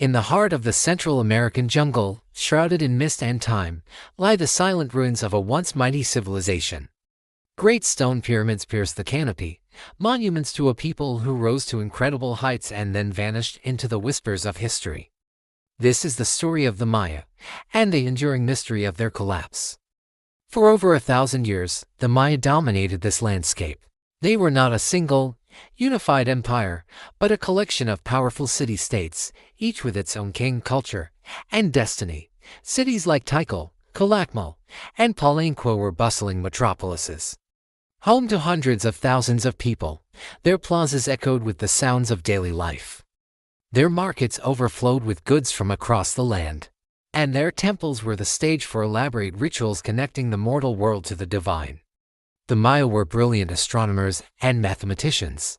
In the heart of the Central American jungle, shrouded in mist and time, lie the silent ruins of a once mighty civilization. Great stone pyramids pierce the canopy, monuments to a people who rose to incredible heights and then vanished into the whispers of history. This is the story of the Maya, and the enduring mystery of their collapse. For over 1,000 years, the Maya dominated this landscape. They were not a single, unified empire, but a collection of powerful city-states, each with its own king, culture, and destiny. Cities like Tikal, Calakmul, and Palenque were bustling metropolises. Home to hundreds of thousands of people, their plazas echoed with the sounds of daily life. Their markets overflowed with goods from across the land. And their temples were the stage for elaborate rituals connecting the mortal world to the divine. The Maya were brilliant astronomers and mathematicians.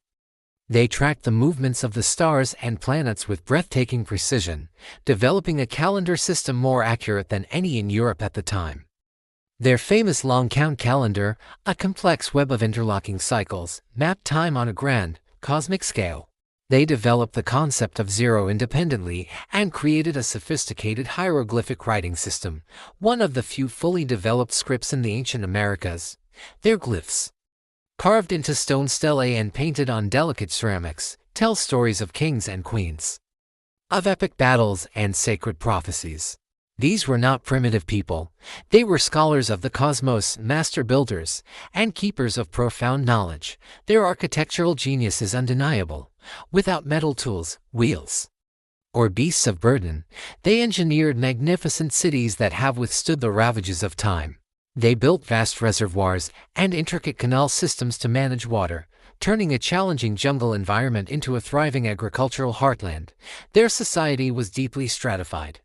They tracked the movements of the stars and planets with breathtaking precision, developing a calendar system more accurate than any in Europe at the time. Their famous long count calendar, a complex web of interlocking cycles, mapped time on a grand, cosmic scale. They developed the concept of zero independently and created a sophisticated hieroglyphic writing system, one of the few fully developed scripts in the ancient Americas. Their glyphs, carved into stone stelae and painted on delicate ceramics, tell stories of kings and queens, of epic battles and sacred prophecies. These were not primitive people. They were scholars of the cosmos, master builders, and keepers of profound knowledge. Their architectural genius is undeniable. Without metal tools, wheels, or beasts of burden, they engineered magnificent cities that have withstood the ravages of time. They built vast reservoirs and intricate canal systems to manage water, turning a challenging jungle environment into a thriving agricultural heartland. Their society was deeply stratified,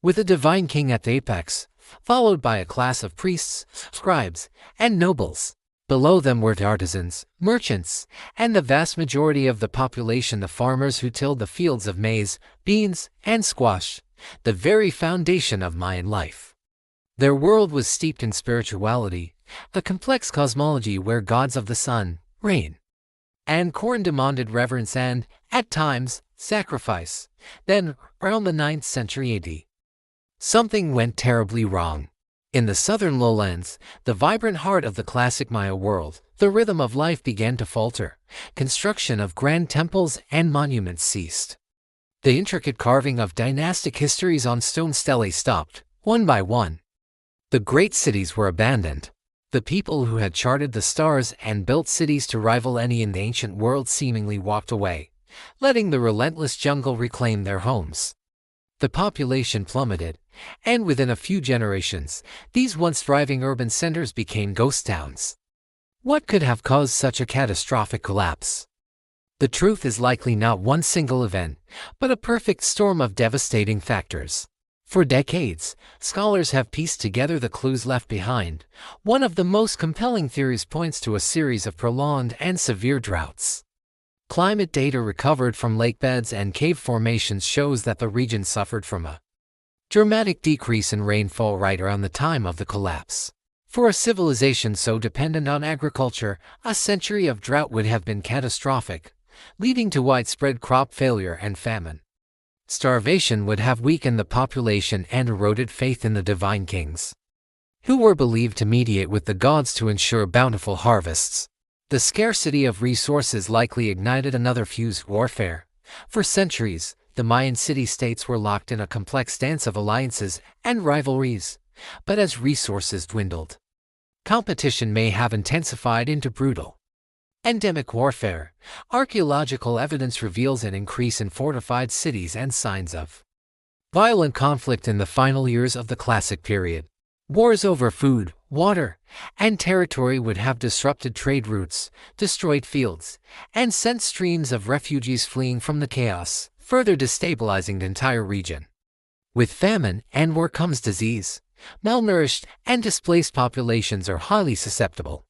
with a divine king at the apex, followed by a class of priests, scribes, and nobles. Below them were artisans, merchants, and the vast majority of the population, the farmers who tilled the fields of maize, beans, and squash, the very foundation of Mayan life. Their world was steeped in spirituality, a complex cosmology where gods of the sun, rain, and corn demanded reverence and, at times, sacrifice. Then, around the 9th century AD, something went terribly wrong. In the southern lowlands, the vibrant heart of the classic Maya world, the rhythm of life began to falter. Construction of grand temples and monuments ceased. The intricate carving of dynastic histories on stone stelae stopped, one by one. The great cities were abandoned. The people who had charted the stars and built cities to rival any in the ancient world seemingly walked away, letting the relentless jungle reclaim their homes. The population plummeted, and within a few generations, these once thriving urban centers became ghost towns. What could have caused such a catastrophic collapse? The truth is likely not one single event, but a perfect storm of devastating factors. For decades, scholars have pieced together the clues left behind. One of the most compelling theories points to a series of prolonged and severe droughts. Climate data recovered from lake beds and cave formations shows that the region suffered from a dramatic decrease in rainfall right around the time of the collapse. For a civilization so dependent on agriculture, a century of drought would have been catastrophic, leading to widespread crop failure and famine. Starvation would have weakened the population and eroded faith in the divine kings, who were believed to mediate with the gods to ensure bountiful harvests. The scarcity of resources likely ignited another fused warfare. For centuries, the Mayan city-states were locked in a complex dance of alliances and rivalries. But as resources dwindled, competition may have intensified into brutal, endemic warfare. Archaeological evidence reveals an increase in fortified cities and signs of violent conflict in the final years of the Classic period. Wars over food, water, and territory would have disrupted trade routes, destroyed fields, and sent streams of refugees fleeing from the chaos, further destabilizing the entire region. With famine and war comes disease. Malnourished and displaced populations are highly susceptible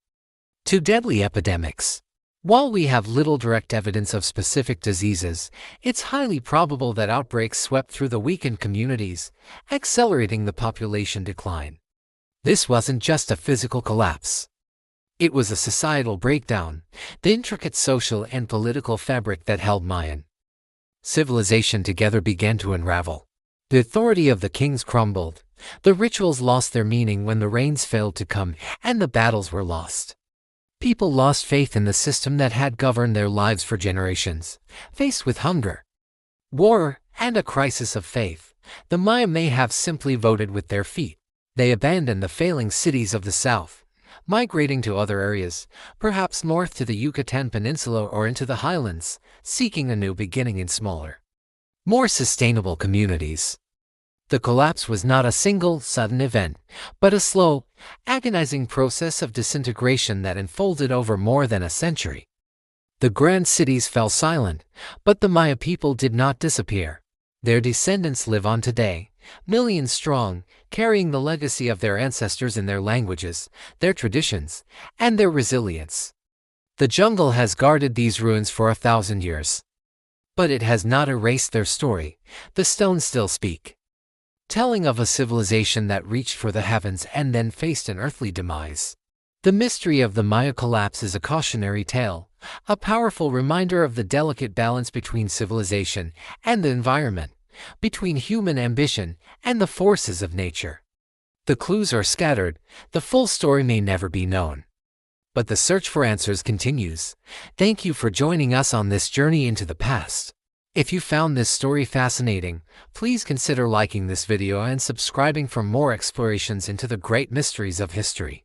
to deadly epidemics. While we have little direct evidence of specific diseases, it's highly probable that outbreaks swept through the weakened communities, accelerating the population decline. This wasn't just a physical collapse. It was a societal breakdown, the intricate social and political fabric that held Mayan civilization together began to unravel. The authority of the kings crumbled, the rituals lost their meaning when the rains failed to come, and the battles were lost. People lost faith in the system that had governed their lives for generations. Faced with hunger, war, and a crisis of faith, the Maya may have simply voted with their feet. They abandoned the failing cities of the south, migrating to other areas, perhaps north to the Yucatan Peninsula or into the highlands, seeking a new beginning in smaller, more sustainable communities. The collapse was not a single, sudden event, but a slow, agonizing process of disintegration that unfolded over more than a century. The grand cities fell silent, but the Maya people did not disappear. Their descendants live on today, millions strong, carrying the legacy of their ancestors in their languages, their traditions, and their resilience. The jungle has guarded these ruins for 1,000 years. But it has not erased their story. The stones still speak, telling of a civilization that reached for the heavens and then faced an earthly demise. The mystery of the Maya collapse is a cautionary tale, a powerful reminder of the delicate balance between civilization and the environment, between human ambition and the forces of nature. The clues are scattered, the full story may never be known. But the search for answers continues. Thank you for joining us on this journey into the past. If you found this story fascinating, please consider liking this video and subscribing for more explorations into the great mysteries of history.